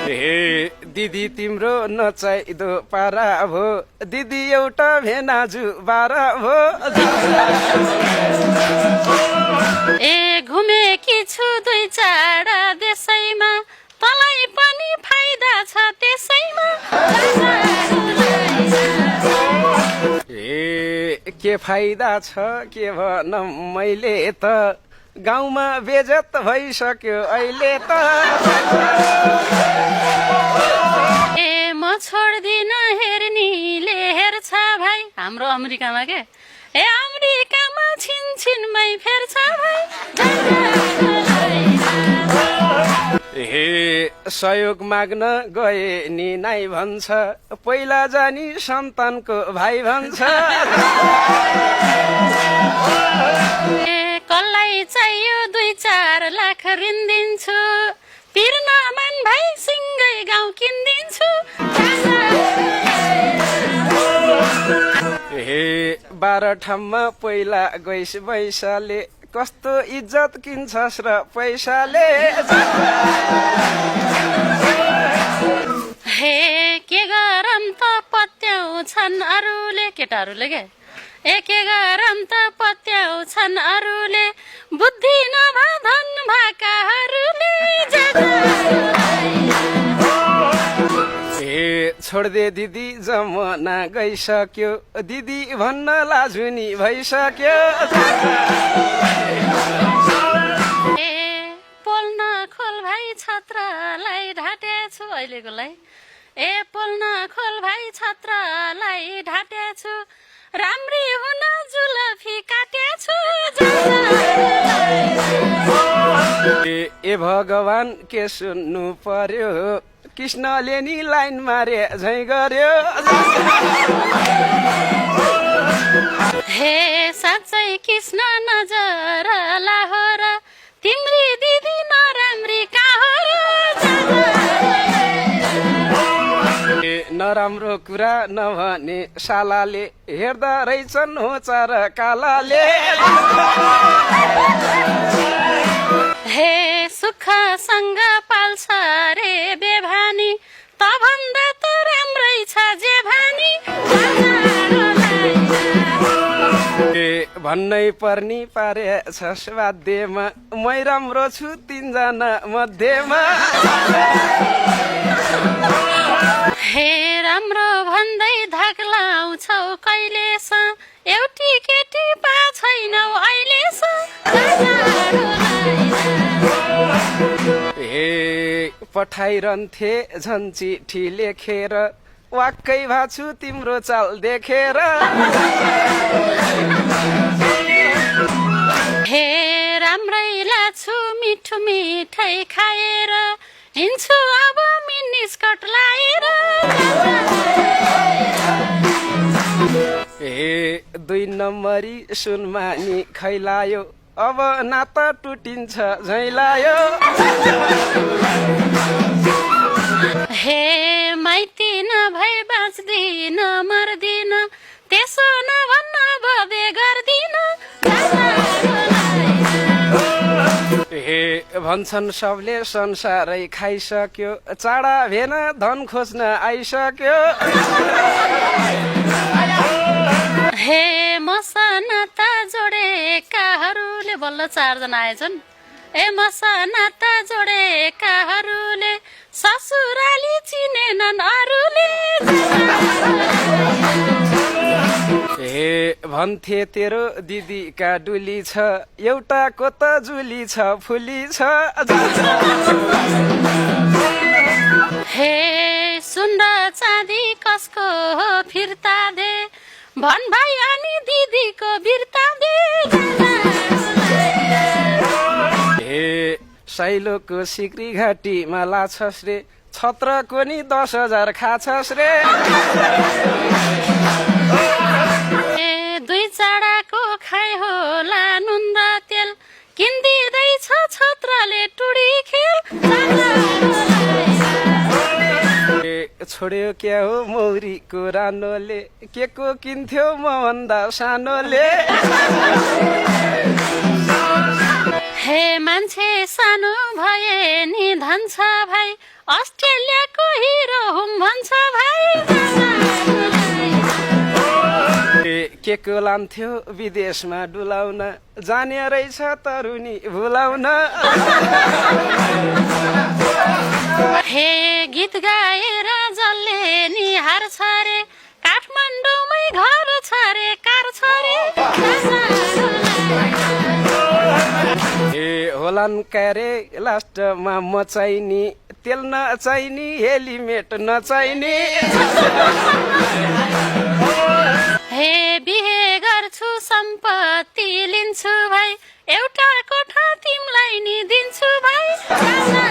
हे दिदी तिम्रो नचाहिदो पारा भो दिदी एउटा भेनाजु बारा भो ए घुमेकी छु दुई चार देशैमा तँलाई पनि फाइदा छ त्यसैमा ए के फाइदा छ के भनौँ मैले त गाउँमा बेजत भइसक्यो अहिले त ए म छोड्दिन हेर्नीले हेर्छ भाइ हाम्रो अमेरिकामा के ए अमेरिकामा छिनछिनमै फेर्छ भाइ हे सहयोग माग्न गए नि नाइ भन्छ पहिला जानी सन्तानको भाइ भन्छ ए कसलाई चाहियो 2-4 लाख ऋण दिन्छु पिर्न मन भाइ सिङ्गै गाउँ किनिदिन्छु हे 12 ठाउँमा पहिला गइस पैसाले कस्तो इज्जत किन्छस् र पैसाले हे के गरम त पत्याउँछन् अरूले केटाहरूले के ए के गरम त पत्याउँछन् अरूले बुद्धि नभए धन भएकाहरूले हे छोड्दे दिदी जमाना गइसक्यो दिदी भन्न लाजुनी भइसक्यो ए पोल्न खोल भाइ छत्रलाई ढाटेछु अहिलेकोलाई ए पोल्न खोल भाइ छत्रलाई ढाटेछु राम्री हुन जुलफी काटेछु ए भगवान के सुन्नु पर्यो कृष्णले नि लाइन मारे झै गर्यो हे साँच्चै कृष्ण नजर लाहोर तिम्री दिदी नराम्री कहाँ ए नराम्रो कुरा नभने सालाले हेर्दा रहेछन् होचार कालाले हे सुखसँग पाल्छ रे बेभानी त भन्दा त राम्रै छ जे भानी ए भन्नै पर्नी पारे छ बाध्यमा मै राम्रो छु 3 जना मध्येमा हे राम्रो भन्दै धाक लाउँछौ कहिलेसम्म एउटी केटी पा छैनौ हे पठाइरहन्थे झन् चिठी लेखेर वाक्कै भाछु तिम्रो चाल देखेर हे राम्रै लाछु मिठो मिठाई खाएर हिँड्छु अब मिनी स्कर्ट लाएर हे 2 नम्बरी सुनमानी खैलायो अब नाता टुटिन्छ झैलायो हे माइती नभई बाँच्दिन मर्दिन त्यसो नभन्न बबे गर्दिन हे भन्छन् सबले संसारै खाइसक्यो चाडा भेन धन खोज्न आइसक्यो हे मसँग त जोडेकाहरूले बल्ल 4 जना आएछन् ए मसँग त जोडेकाहरूले ससुराली चिनेनन् अरूले हे भन्थे तेरो दिदीका डुली छ एउटाको त जुली छ फुली छ हे सुन चाँदी कसको हो फिर्ता दे भन भाइ अनि दिदीको बिर्ता दे हे साइलोको सिक्री घाटीमा लाछस् रे छत्रको नि 10,000 खाछस् रे ए 2 चाडाको खाइ होला नुन र तेल किन्दिँदैछ छत्रले टुडी खेल छोड्यो क्या हो मौरीको रानोले के को किन्थ्यो म भन्दा सानोले हे मान्छे सानो भए नि धन्छ भाइ अस्ट्रेलिया के लान्थ्यो विदेशमा डुलाउन जाने रहेछ तरुनी भुलाउन हे गीत गाएर जसले निहार छरे काठमाडौँमै घर छरे कार छरे ए होलान् क्यारे लास्टमा मचाइनी तेल नचाहिने हेलिमेट नचाहिने हे बिहे गर्छु सम्पत्ति लिन्छु भाइ एउटा कोठा तिमीलाई नि दिन्छु भाइ